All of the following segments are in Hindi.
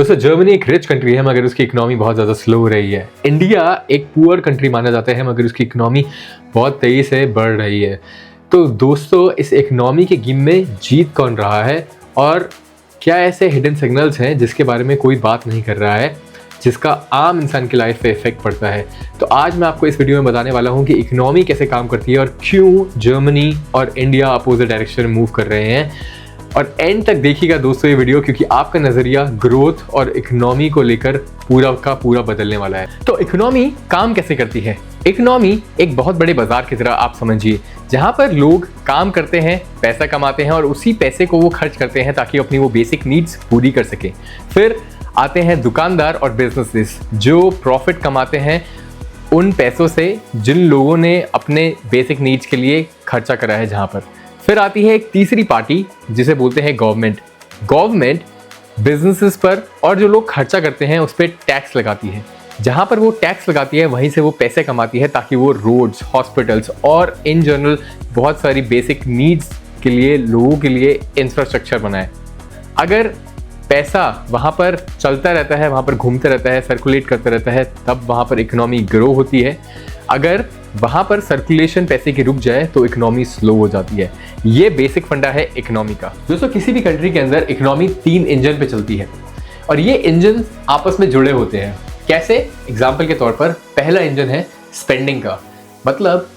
दोस्तों जर्मनी एक रिच कंट्री है मगर उसकी इकोनॉमी बहुत ज़्यादा स्लो हो रही है। इंडिया एक पुअर कंट्री माना जाता है मगर उसकी इकोनॉमी बहुत तेज़ी से बढ़ रही है। तो दोस्तों इस इकोनॉमी के गेम में जीत कौन रहा है और क्या ऐसे हिडन सिग्नल्स हैं जिसके बारे में कोई बात नहीं कर रहा है, जिसका आम इंसान की लाइफ पे इफेक्ट पड़ता है। तो आज मैं आपको इस वीडियो में बताने वाला हूँ कि इकोनॉमी कैसे काम करती है और क्यों जर्मनी और इंडिया अपोजिट डायरेक्शन में मूव कर रहे हैं। और एंड तक देखिएगा दोस्तों ये वीडियो, क्योंकि आपका नज़रिया ग्रोथ और इकोनॉमी को लेकर पूरा का पूरा बदलने वाला है। तो इकोनॉमी काम कैसे करती है? इकोनॉमी एक बहुत बड़े बाजार की तरह आप समझिए, जहाँ पर लोग काम करते हैं, पैसा कमाते हैं और उसी पैसे को वो खर्च करते हैं ताकि अपनी वो बेसिक नीड्स पूरी कर सकें। फिर आते हैं दुकानदार और बिजनेसेस जो प्रॉफिट कमाते हैं उन पैसों से जिन लोगों ने अपने बेसिक नीड्स के लिए खर्चा करा है जहाँ पर। फिर आती है एक तीसरी पार्टी जिसे बोलते हैं गवर्नमेंट। गवर्नमेंट बिजनेसेस पर और जो लोग खर्चा करते हैं उस पर टैक्स लगाती है। जहाँ पर वो टैक्स लगाती है वहीं से वो पैसे कमाती है ताकि वो रोड्स, हॉस्पिटल्स और इन जनरल बहुत सारी बेसिक नीड्स के लिए लोगों के लिए इंफ्रास्ट्रक्चर बनाए। अगर पैसा वहाँ पर चलता रहता है, वहाँ पर घूमता रहता है, सर्कुलेट करता रहता है, तब वहाँ पर इकोनॉमी ग्रो होती है। अगर वहाँ पर सर्कुलेशन पैसे की रुक जाए तो इकोनॉमी स्लो हो जाती है। ये बेसिक फंडा है इकोनॉमी का। दोस्तों किसी भी कंट्री के अंदर इकोनॉमी 3 इंजन पे चलती है और ये इंजन आपस में जुड़े होते हैं। कैसे? एग्जाम्पल के तौर पर पहला इंजन है स्पेंडिंग का। मतलब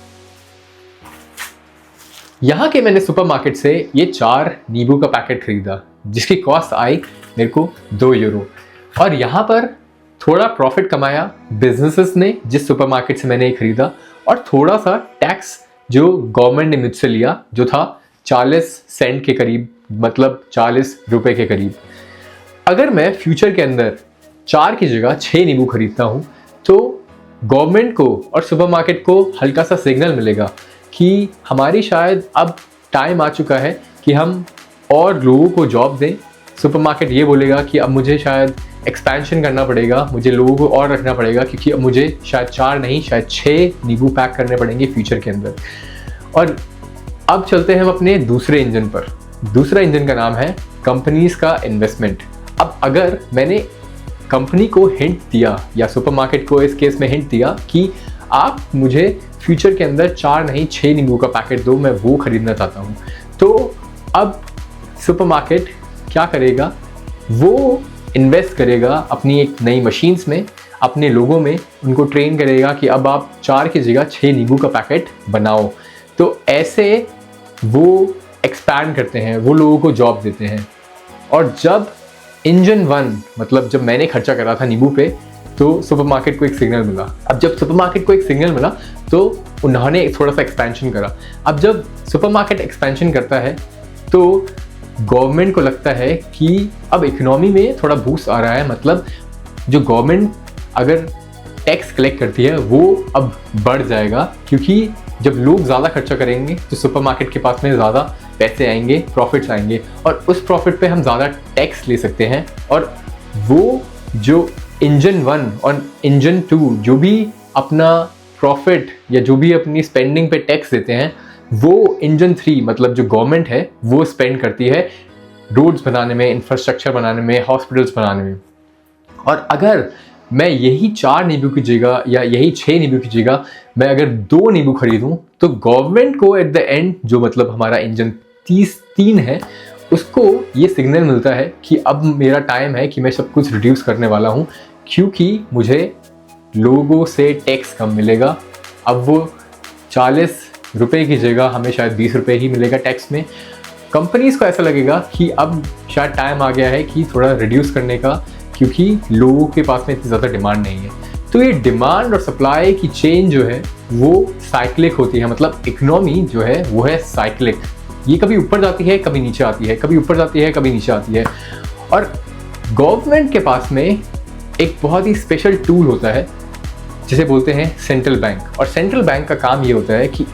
यहाँ के मैंने सुपरमार्केट से ये 4 नींबू का पैकेट खरीदा जिसकी कॉस्ट आई मेरे को 2 यूरो, और यहाँ पर थोड़ा प्रॉफिट कमाया बिजनेसेस ने जिस सुपरमार्केट से मैंने ये खरीदा, और थोड़ा सा टैक्स जो गवर्नमेंट ने मुझसे लिया जो था 40 सेंट के करीब, मतलब 40 रुपए के करीब। अगर मैं फ्यूचर के अंदर 4 की जगह 6 नींबू खरीदता हूँ तो गवर्नमेंट को और सुपरमार्केट को हल्का सा सिग्नल मिलेगा कि हमारी शायद अब टाइम आ चुका है कि हम और लोगों को जॉब दें। सुपरमार्केट ये बोलेगा कि अब मुझे शायद एक्सपेंशन करना पड़ेगा, मुझे लोगों को और रखना पड़ेगा क्योंकि अब मुझे शायद 4 नहीं शायद 6 नींबू पैक करने पड़ेंगे फ्यूचर के अंदर। और अब चलते हैं हम अपने दूसरे इंजन पर। दूसरा इंजन का नाम है कंपनीज का इन्वेस्टमेंट। अब अगर मैंने कंपनी को हिंट दिया या सुपरमार्केट को इस केस में हिंट दिया कि आप मुझे फ्यूचर के अंदर 4 नहीं 6 नींबू का पैकेट दो, मैं वो खरीदना चाहता हूँ, तो अब सुपरमार्केट क्या करेगा? वो इन्वेस्ट करेगा अपनी एक नई मशीन्स में, अपने लोगों में, उनको ट्रेन करेगा कि अब आप 4 की जगह 6 नींबू का पैकेट बनाओ। तो ऐसे वो एक्सपैंड करते हैं, वो लोगों को जॉब देते हैं। और जब इंजन 1 मतलब जब मैंने खर्चा करा था नींबू पे तो सुपरमार्केट को एक सिग्नल मिला। अब जब सुपरमार्केट को एक सिग्नल मिला तो उन्होंने थोड़ा सा एक्सपेंशन करा। अब जब सुपरमार्केट एक्सपेंशन करता है तो गवर्नमेंट को लगता है कि अब इकोनॉमी में थोड़ा बूस्ट आ रहा है, मतलब जो गवर्नमेंट अगर टैक्स कलेक्ट करती है वो अब बढ़ जाएगा, क्योंकि जब लोग ज़्यादा खर्चा करेंगे तो सुपरमार्केट के पास में ज़्यादा पैसे आएंगे, प्रॉफिट्स आएंगे, और उस प्रॉफिट पे हम ज़्यादा टैक्स ले सकते हैं। और वो जो इंजन 1 और इंजन 2 जो भी अपना प्रॉफिट या जो भी अपनी स्पेंडिंग पे टैक्स देते हैं, वो इंजन 3 मतलब जो गवर्नमेंट है वो स्पेंड करती है रोड्स बनाने में, इंफ्रास्ट्रक्चर बनाने में, हॉस्पिटल्स बनाने में। और अगर मैं यही 4 नींबू की जगह या यही 6 नींबू की जगह मैं अगर 2 नींबू खरीदूं तो गवर्नमेंट को एट द एंड, जो मतलब हमारा इंजन 3 है, उसको ये सिग्नल मिलता है कि अब मेरा टाइम है कि मैं सब कुछ रिड्यूस करने वाला हूँ, क्योंकि मुझे लोगों से टैक्स कम मिलेगा। अब वो 40 रुपए की जगह हमें शायद 20 रुपए ही मिलेगा टैक्स में। कंपनीज को ऐसा लगेगा कि अब शायद टाइम आ गया है कि थोड़ा रिड्यूस करने का, क्योंकि लोगों के पास में इतनी ज़्यादा डिमांड नहीं है। तो ये डिमांड और सप्लाई की चेन जो है वो साइक्लिक होती है, मतलब इकोनॉमी जो है वो है साइक्लिक। ये कभी ऊपर जाती है, कभी नीचे आती है, कभी ऊपर जाती है, कभी नीचे आती है। और गवर्नमेंट के पास में एक बहुत ही स्पेशल टूल होता है जिसे बोलते हैं सेंट्रल बैंक। और सेंट्रल बैंक का काम ये होता है कि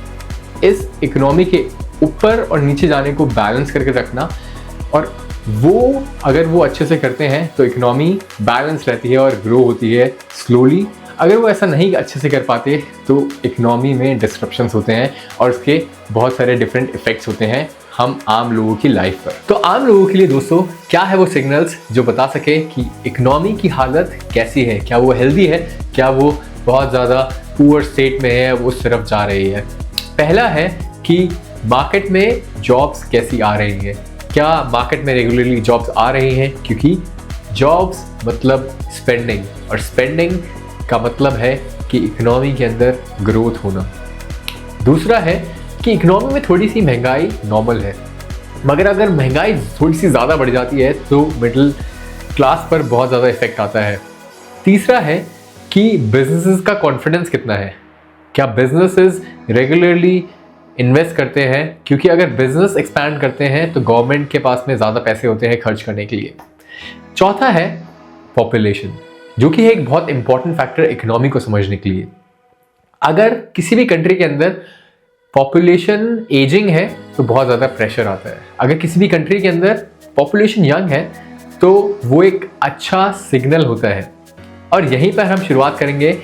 इस इकोनॉमी के ऊपर और नीचे जाने को बैलेंस करके रखना, और वो अगर वो अच्छे से करते हैं तो इकोनॉमी बैलेंस रहती है और ग्रो होती है स्लोली। अगर वो ऐसा नहीं अच्छे से कर पाते तो इकोनॉमी में डिस्ट्रप्शंस होते हैं और उसके बहुत सारे डिफरेंट इफ़ेक्ट्स होते हैं हम आम लोगों की लाइफ पर। तो आम लोगों के लिए दोस्तों क्या है वो सिग्नल्स जो बता सके कि इकोनॉमी की हालत कैसी है, क्या वो हेल्दी है, क्या वो बहुत ज़्यादा पुअर स्टेट में है, वो उस तरफ जा रही है। पहला है कि मार्केट में जॉब्स कैसी आ रही हैं, क्या मार्केट में रेगुलरली जॉब्स आ रही हैं, क्योंकि जॉब्स मतलब स्पेंडिंग, और स्पेंडिंग का मतलब है कि इकोनॉमी के अंदर ग्रोथ होना। दूसरा है कि इकोनॉमी में थोड़ी सी महंगाई नॉर्मल है, मगर अगर महंगाई थोड़ी सी ज़्यादा बढ़ जाती है तो मिडिल क्लास पर बहुत ज़्यादा इफेक्ट आता है। तीसरा है कि बिजनेसेस का कॉन्फिडेंस कितना है, क्या बिजनेसेस रेगुलरली इन्वेस्ट करते हैं, क्योंकि अगर बिजनेस एक्सपैंड करते हैं तो गवर्नमेंट के पास में ज़्यादा पैसे होते हैं खर्च करने के लिए। चौथा है पॉपुलेशन, जो कि है एक बहुत इंपॉर्टेंट फैक्टर इकोनॉमी को समझने के लिए। अगर किसी भी कंट्री के अंदर पॉपुलेशन एजिंग है तो बहुत ज़्यादा प्रेशर आता है। अगर किसी भी कंट्री के अंदर पॉपुलेशन यंग है तो वो एक अच्छा सिग्नल होता है। और यहीं पर हम शुरुआत करेंगे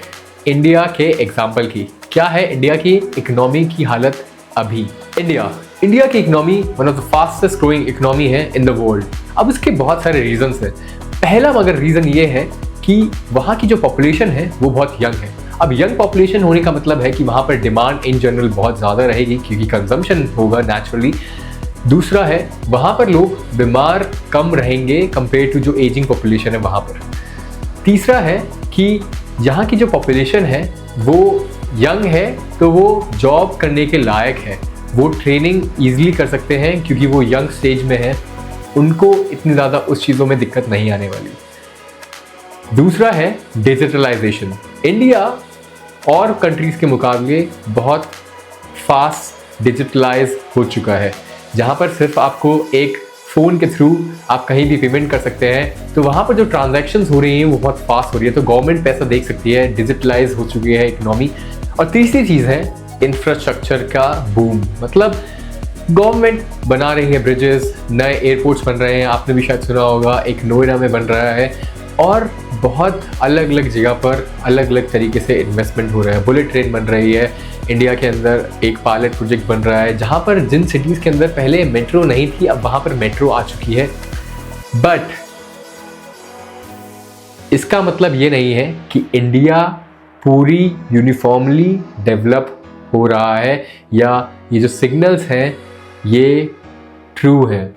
इंडिया के एग्जाम्पल की। क्या है इंडिया की इकोनॉमी की हालत अभी? इंडिया की economy one of the fastest growing economy है इन द वर्ल्ड। अब इसके बहुत सारे रीजंस हैं। पहला मगर रीजन ये है कि वहाँ की जो पॉपुलेशन है वो बहुत यंग है। अब यंग पॉपुलेशन होने का मतलब है कि वहाँ पर डिमांड इन जनरल बहुत ज़्यादा रहेगी, क्योंकि कंजम्पशन होगा नेचुरली। दूसरा है वहाँ पर लोग बीमार कम रहेंगे कंपेयर टू जो एजिंग पॉपुलेशन है वहाँ पर। तीसरा है कि यहाँ की जो पॉपुलेशन है वो यंग है तो वो जॉब करने के लायक है, वो ट्रेनिंग ईजिली कर सकते हैं क्योंकि वो यंग स्टेज में है, उनको इतनी ज़्यादा उस चीज़ों में दिक्कत नहीं आने वाली। दूसरा है डिजिटलाइजेशन। इंडिया और कंट्रीज़ के मुकाबले बहुत फास्ट डिजिटलाइज हो चुका है, जहाँ पर सिर्फ आपको एक फ़ोन के थ्रू आप कहीं भी पेमेंट कर सकते हैं, तो वहाँ पर जो ट्रांजैक्शंस हो रही हैं वो बहुत फास्ट हो रही है, तो गवर्नमेंट पैसा देख सकती है, डिजिटलाइज हो चुकी है इकोनॉमी। और तीसरी चीज़ है इंफ्रास्ट्रक्चर का बूम, मतलब गवर्नमेंट बना रही है ब्रिजेस, नए एयरपोर्ट्स बन रहे हैं, आपने भी शायद सुना होगा एक नोएडा में बन रहा है, और बहुत अलग अलग जगह पर अलग अलग तरीके से इन्वेस्टमेंट हो रहा है। बुलेट ट्रेन बन रही है इंडिया के अंदर, एक पायलट प्रोजेक्ट बन रहा है जहाँ पर जिन सिटीज़ के अंदर पहले मेट्रो नहीं थी अब वहाँ पर मेट्रो आ चुकी है। बट इसका मतलब ये नहीं है कि इंडिया पूरी यूनिफॉर्मली डेवलप हो रहा है या ये जो सिग्नल्स हैं ये ट्रू है।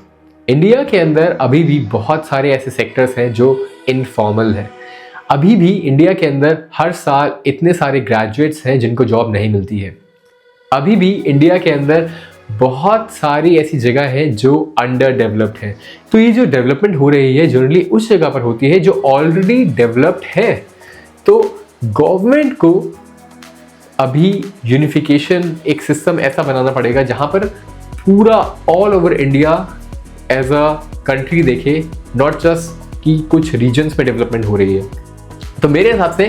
इंडिया के अंदर अभी भी बहुत सारे ऐसे सेक्टर्स हैं जो इनफॉर्मल है। अभी भी इंडिया के अंदर हर साल इतने सारे ग्रेजुएट्स हैं जिनको जॉब नहीं मिलती है। अभी भी इंडिया के अंदर बहुत सारी ऐसी जगह है जो अंडर डेवलप्ड है। तो ये जो डेवलपमेंट हो रही है जनरली उस जगह पर होती है जो ऑलरेडी डेवलप्ड है। तो गवर्नमेंट को अभी यूनिफिकेशन एक सिस्टम ऐसा बनाना पड़ेगा जहाँ पर पूरा all over India as a country देखे, नॉट जस्ट कि कुछ रीजन्स में डेवलपमेंट हो रही है। तो मेरे हिसाब से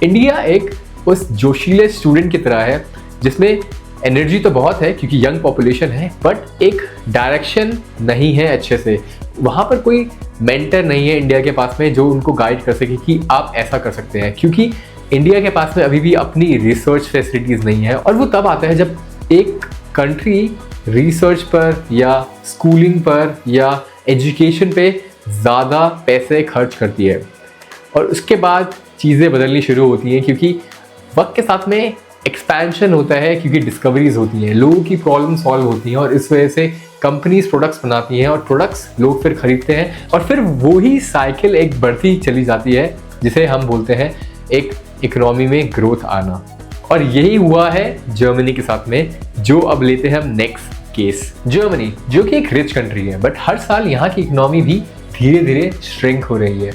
इंडिया एक उस जोशीले स्टूडेंट की तरह है जिसमें एनर्जी तो बहुत है क्योंकि यंग पॉपुलेशन है, बट एक डायरेक्शन नहीं है अच्छे से। वहाँ पर कोई मेंटर नहीं है इंडिया के पास में जो उनको गाइड कर सके कि आप ऐसा कर सकते हैं, क्योंकि इंडिया के पास में अभी भी अपनी रिसर्च फैसिलिटीज़ नहीं है। और वो तब आता है जब एक कंट्री रिसर्च पर या स्कूलिंग पर या एजुकेशन पे ज़्यादा पैसे खर्च करती है, और उसके बाद चीज़ें बदलनी शुरू होती हैं क्योंकि वक्त के साथ में एक्सपेंशन होता है, क्योंकि डिस्कवरीज होती हैं, लोगों की प्रॉब्लम सॉल्व होती हैं, और इस वजह से कंपनीज प्रोडक्ट्स बनाती हैं और प्रोडक्ट्स लोग फिर खरीदते हैं, और फिर वही साइकिल एक बढ़ती चली जाती है जिसे हम बोलते हैं एक इकोनॉमी में ग्रोथ आना। और यही हुआ है जर्मनी के साथ में, जो अब लेते हैं हम नेक्स्ट केस। जर्मनी जो कि एक रिच कंट्री है, बट हर साल यहाँ की इकोनॉमी भी धीरे धीरे श्रिंक हो रही है।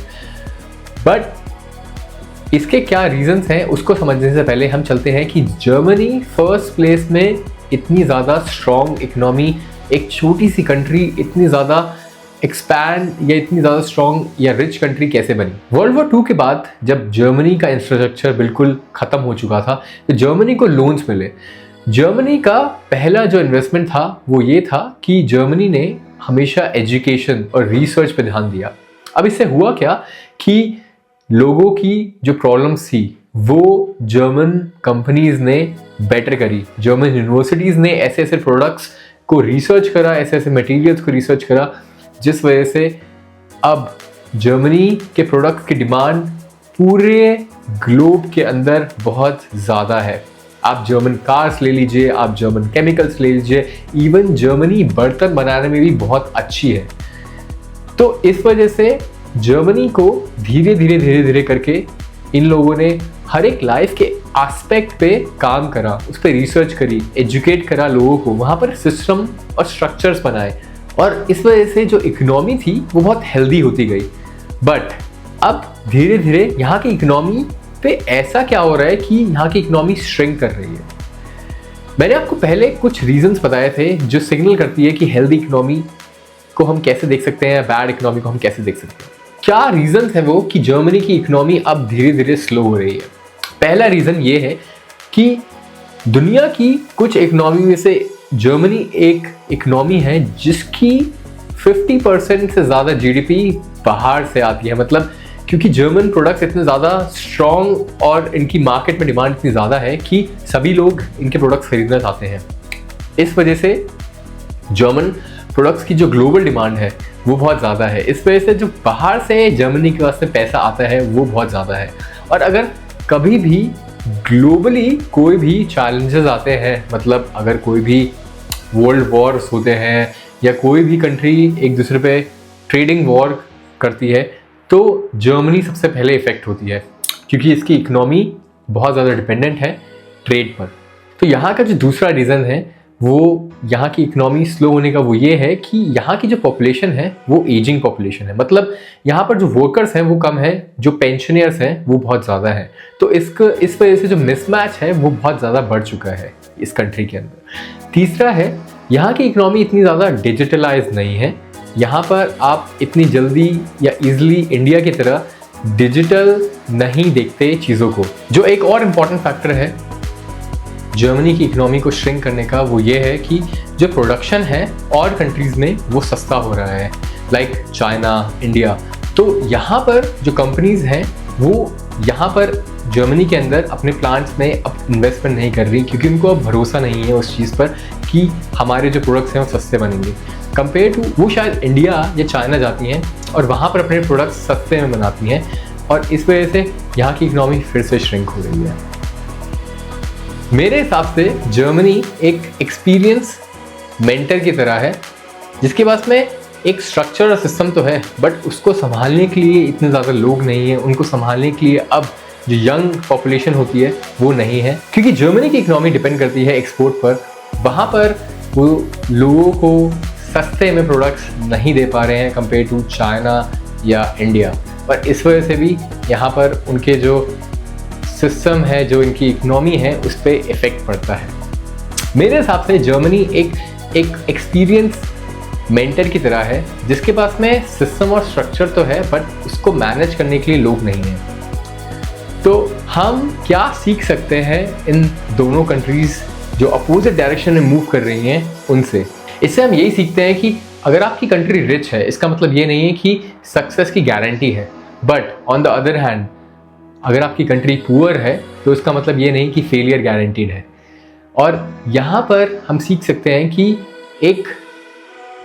बट इसके क्या रीजंस हैं उसको समझने से पहले हम चलते हैं कि जर्मनी फर्स्ट प्लेस में इतनी ज़्यादा स्ट्रॉन्ग इकोनॉमी, एक छोटी सी कंट्री इतनी ज़्यादा एक्सपैंड या इतनी ज़्यादा स्ट्रॉन्ग या रिच कंट्री कैसे बनी। वर्ल्ड वॉर 2 के बाद जब जर्मनी का इंफ्रास्ट्रक्चर बिल्कुल ख़त्म हो चुका था तो जर्मनी को लोन्स मिले। जर्मनी का पहला जो इन्वेस्टमेंट था वो ये था कि जर्मनी ने हमेशा एजुकेशन और रिसर्च पे ध्यान दिया। अब इससे हुआ क्या कि लोगों की जो प्रॉब्लम्स थी वो जर्मन कंपनीज ने बेटर करी, जर्मन यूनिवर्सिटीज़ ने ऐसे ऐसे प्रोडक्ट्स को रिसर्च करा, ऐसे ऐसे मटेरियल्स को रिसर्च करा, जिस वजह से अब जर्मनी के प्रोडक्ट की डिमांड पूरे ग्लोब के अंदर बहुत ज़्यादा है। आप जर्मन कार्स ले लीजिए, आप जर्मन केमिकल्स ले लीजिए, इवन जर्मनी बर्तन बनाने में भी बहुत अच्छी है। तो इस वजह से जर्मनी को धीरे धीरे करके इन लोगों ने हर एक लाइफ के एस्पेक्ट पे काम करा, उस पर रिसर्च करी, एजुकेट करा लोगों को, वहाँ पर सिस्टम और स्ट्रक्चर्स बनाए, और इस वजह से जो इकोनॉमी थी वो बहुत हेल्दी होती गई। बट अब धीरे धीरे यहाँ की इकोनॉमी पे ऐसा क्या हो रहा है कि यहाँ की इकोनॉमी श्रिंक कर रही है। मैंने आपको पहले कुछ रीजंस बताए थे जो सिग्नल करती है कि हेल्दी इकोनॉमी को हम कैसे देख सकते हैं, बैड इकोनॉमी को हम कैसे देख सकते हैं। क्या रीजंस है वो कि जर्मनी की इकोनॉमी अब धीरे धीरे स्लो हो रही है। पहला रीजन ये है कि दुनिया की कुछ इकोनॉमी में से जर्मनी एक इकोनॉमी है जिसकी 50% से ज़्यादा जीडीपी बाहर से आती है। मतलब क्योंकि जर्मन प्रोडक्ट्स इतने ज़्यादा स्ट्रॉन्ग और इनकी मार्केट में डिमांड इतनी ज़्यादा है कि सभी लोग इनके प्रोडक्ट्स खरीदना चाहते हैं। इस वजह से जर्मन प्रोडक्ट्स की जो ग्लोबल डिमांड है वो बहुत ज़्यादा है। इस वजह से जो बाहर से जर्मनी के वास्ते पैसा आता है वो बहुत ज़्यादा है। और अगर कभी भी ग्लोबली कोई भी चैलेंजेस आते हैं, मतलब अगर कोई भी वर्ल्ड वॉर्स होते हैं या कोई भी कंट्री एक दूसरे पे ट्रेडिंग वॉर करती है, तो जर्मनी सबसे पहले इफेक्ट होती है क्योंकि इसकी इकोनॉमी बहुत ज़्यादा डिपेंडेंट है ट्रेड पर। तो यहाँ का जो दूसरा रीज़न है वो यहाँ की इकोनॉमी स्लो होने का वो ये है कि यहाँ की जो पॉपुलेशन है वो एजिंग पॉपुलेशन है। मतलब यहाँ पर जो वर्कर्स हैं वो कम है, जो पेंशनर्स हैं वो बहुत ज़्यादा है। तो इस वजह से जो मिसमैच है वो बहुत ज़्यादा बढ़ चुका है इस कंट्री के अंदर। तीसरा है, यहाँ की इकोनॉमी इतनी ज़्यादा डिजिटलाइज नहीं है। यहाँ पर आप इतनी जल्दी या इजीली इंडिया की तरह डिजिटल नहीं देखते चीज़ों को। जो एक और इम्पॉर्टेंट फैक्टर है जर्मनी की इकोनॉमी को श्रिंक करने का वो ये है कि जो प्रोडक्शन है और कंट्रीज़ में वो सस्ता हो रहा है, लाइक चाइना, इंडिया। तो यहाँ पर जो कंपनीज़ हैं वो यहाँ पर जर्मनी के अंदर अपने प्लांट्स में अब इन्वेस्टमेंट नहीं कर रही क्योंकि उनको अब भरोसा नहीं है उस चीज़ पर कि हमारे जो प्रोडक्ट्स हैं वो सस्ते बनेंगे। कंपेयर टू वो शायद इंडिया या चाइना जाती हैं और वहाँ पर अपने प्रोडक्ट्स सस्ते में बनाती हैं, और इस वजह से यहाँ की इकोनॉमी फिर से श्रिंक हो रही है। मेरे हिसाब से जर्मनी एक एक्सपीरियंस मेंटर की तरह है जिसके पास में एक स्ट्रक्चर और सिस्टम तो है, बट उसको संभालने के लिए इतने ज़्यादा लोग नहीं हैं। उनको संभालने के लिए अब जो यंग पॉपुलेशन होती है वो नहीं है, क्योंकि जर्मनी की इकोनॉमी डिपेंड करती है एक्सपोर्ट पर। वहाँ पर वो लोगों को सस्ते में प्रोडक्ट्स नहीं दे पा रहे हैं कंपेयर टू चाइना या इंडिया, और इस वजह से भी यहाँ पर उनके जो सिस्टम है, जो इनकी इकोनॉमी है, उस पर इफ़ेक्ट पड़ता है। मेरे हिसाब से जर्मनी एक एक्सपीरियंस मेंटर की तरह है जिसके पास में सिस्टम और स्ट्रक्चर तो है बट उसको मैनेज करने के लिए लोग नहीं हैं। तो हम क्या सीख सकते हैं इन दोनों कंट्रीज़ जो अपोजिट डायरेक्शन में मूव कर रही हैं उनसे? इससे हम यही सीखते हैं कि अगर आपकी कंट्री रिच है इसका मतलब ये नहीं है कि सक्सेस की गारंटी है, but on the other hand अगर आपकी कंट्री पुअर है तो इसका मतलब ये नहीं कि फेलियर गारंटीड है। और यहाँ पर हम सीख सकते हैं कि एक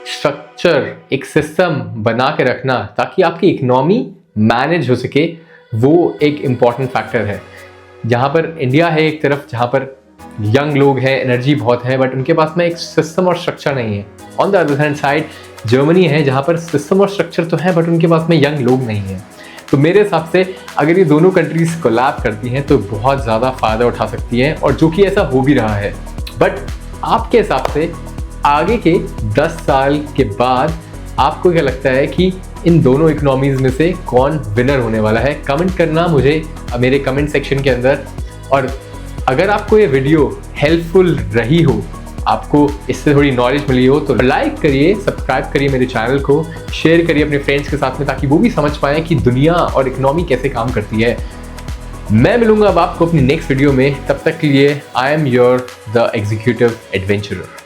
स्ट्रक्चर, एक सिस्टम बना के रखना ताकि आपकी इकोनॉमी मैनेज हो सके, वो एक इम्पॉर्टेंट फैक्टर है। जहाँ पर इंडिया है एक तरफ जहाँ पर यंग लोग हैं, एनर्जी बहुत है, बट उनके पास में एक सिस्टम और स्ट्रक्चर नहीं है। On the other hand side Germany है जहाँ पर सिस्टम और स्ट्रक्चर तो है बट उनके पास में यंग लोग नहीं हैं। तो मेरे हिसाब से अगर ये दोनों कंट्रीज कोलैब करती हैं तो बहुत ज़्यादा फ़ायदा उठा सकती हैं, और जो कि ऐसा हो भी रहा है। बट आपके हिसाब से आगे के 10 साल के बाद आपको क्या लगता है कि इन दोनों इकोनॉमीज़ में से कौन विनर होने वाला है? कमेंट करना मुझे मेरे कमेंट सेक्शन के अंदर। और अगर आपको ये वीडियो हेल्पफुल रही हो, आपको इससे थोड़ी नॉलेज मिली हो, तो लाइक करिए, सब्सक्राइब करिए मेरे चैनल को, शेयर करिए अपने फ्रेंड्स के साथ में ताकि वो भी समझ पाएँ कि दुनिया और इकोनॉमी कैसे काम करती है। मैं मिलूंगा अब आपको अपनी नेक्स्ट वीडियो में। तब तक के लिए I am your the executive adventurer.